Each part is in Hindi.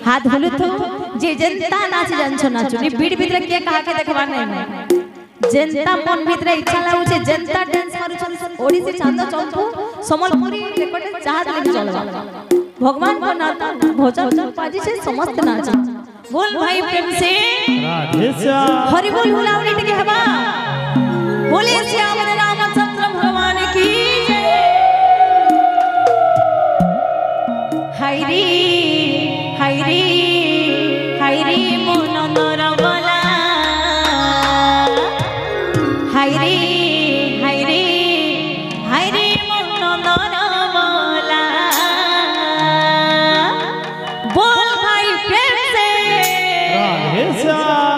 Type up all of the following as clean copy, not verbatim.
हाथ हलु तो जे जनता नाच जानछो नाचो नी बीड़ भीतर के कहा के देखबा नै जनता मन भीतर इच्छा लागुछे जनता डांस मारुछन ओडिसी चांद चंपू समलपुरी रेकर्ड चाहत ले चलबा भगवान को नाता भोजन पाजी से समस्त नाच बोल भाई प्रेम से राधे श्याम हरि बोल हुलावली टिके हवा बोले श्याम रामचंद्र भगवान की जय हाय रे हाय रे हाय रे मन नरबला हाय रे हाय रे हाय रे मन नरबला बोल भाई प्रेम से Radhe Shyam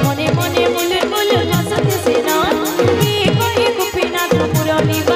Mone mone bulul bulul nasat sena, ki koi kupina thapurani.